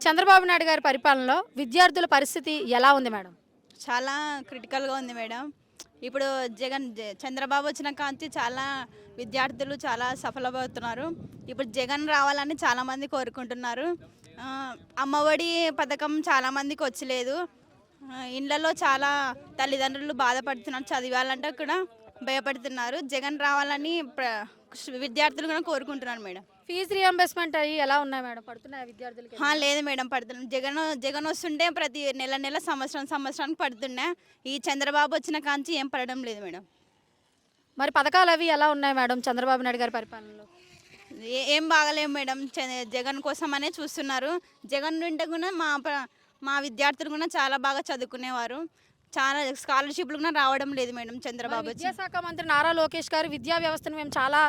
చంద్రబాబు నాయుడు గారి పరిపాలనలో విద్యార్థుల పరిస్థితి ఎలా ఉంది మేడం? చాలా క్రిటికల్గా ఉంది మేడం. ఇప్పుడు చంద్రబాబు వచ్చిన కాంచి చాలా విద్యార్థులు చాలా సఫలమవుతున్నారు. ఇప్పుడు జగన్ రావాలని చాలామంది కోరుకుంటున్నారు. అమ్మఒడి పథకం చాలామందికి వచ్చలేదు. ఇళ్లలో చాలా తల్లిదండ్రులు బాధపడుతున్నారు. చదివాలంటే కూడా భయపడుతున్నారు. జగన్ రావాలని విద్యార్థులు కూడా కోరుకుంటున్నారు మేడం. ఫీజు రియంబర్స్మెంట్ అయ్యి ఎలా ఉన్నాయి మేడం? పడుతున్నాయా విద్యార్థులకి? లేదు మేడం, పడుతున్నాం. జగన్ వస్తుంటే ప్రతి నెల సంవత్సరానికి పడుతున్నాయి. ఈ చంద్రబాబు వచ్చిన కాంచి ఏం పడడం లేదు మేడం. మరి పథకాలు అవి ఎలా ఉన్నాయి మేడం చంద్రబాబు నాయుడు గారి పరిపాలనలో? ఏం బాగలేవు మేడం. జగన్ కోసమనే చూస్తున్నారు. జగన్ నుండి కూడా మా విద్యార్థులు కూడా చాలా బాగా చదువుకునేవారు. చాలా స్కాలర్షిప్లు కూడా రావడం లేదు మేడం చంద్రబాబు వచ్చి. విద్యాశాఖ మంత్రి నారా లోకేష్ గారు విద్యా వ్యవస్థను మేము చాలా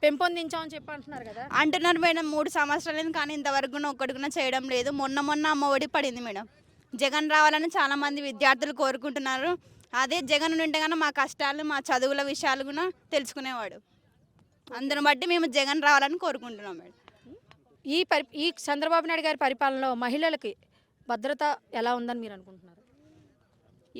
పెంపొందించామని చెప్పి అంటున్నారు కదా. అంటున్నారు మేడం. 3 సంవత్సరాలు కానీ ఇంతవరకు కూడా ఒక్కటి కూడా చేయడం లేదు. మొన్న అమ్మఒడి పడింది మేడం. జగన్ రావాలని చాలామంది విద్యార్థులు కోరుకుంటున్నారు. అదే జగన్ ఉంటే కన్నా మా కష్టాలు మా చదువుల విషయాలు కూడా తెలుసుకునేవాడు. అందుని బట్టి మేము జగన్ రావాలని కోరుకుంటున్నాం మేడం. ఈ చంద్రబాబు నాయుడు గారి పరిపాలనలో మహిళలకి భద్రత ఎలా ఉందని మీరు అనుకుంటున్నారు?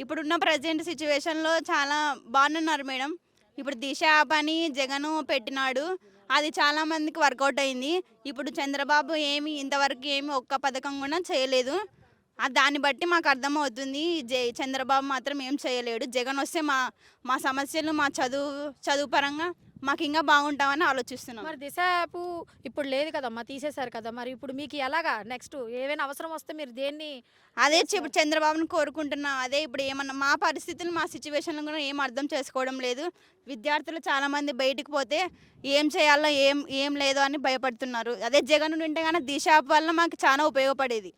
ఇప్పుడున్న ప్రజెంట్ సిచ్యువేషన్లో చాలా బాగున్నారు మేడం. ఇప్పుడు దిశ యాప్ అని జగన్ పెట్టినాడు. అది చాలా మందికి వర్కౌట్ అయింది. ఇప్పుడు చంద్రబాబు ఇంతవరకు ఒక్క పథకం కూడా చేయలేదు. దాన్ని బట్టి మాకు అర్థమవుతుంది చంద్రబాబు మాత్రం ఏం చేయలేడు. జగన్ వస్తే మా సమస్యలు మా చదువు పరంగా మాకు ఇంకా బాగుంటామని ఆలోచిస్తున్నాం. మరి దిశ యాప్ ఇప్పుడు లేదు కదమ్మా, తీసేశారు కదా. మరి ఇప్పుడు మీకు ఎలాగా నెక్స్ట్ ఏమైనా అవసరం వస్తే మీరు దేన్ని? అదే ఇప్పుడు చంద్రబాబుని కోరుకుంటున్నాం. అదే ఇప్పుడు ఏమన్నా మా పరిస్థితులు మా సిచ్యువేషన్లు కూడా ఏం అర్థం చేసుకోవడం లేదు. విద్యార్థులు చాలామంది బయటికి పోతే ఏం చేయాలో ఏం లేదో అని భయపడుతున్నారు. అదే జగన్ ఉంటే కానీ దిశ యాప్ వల్ల మాకు చాలా ఉపయోగపడేది.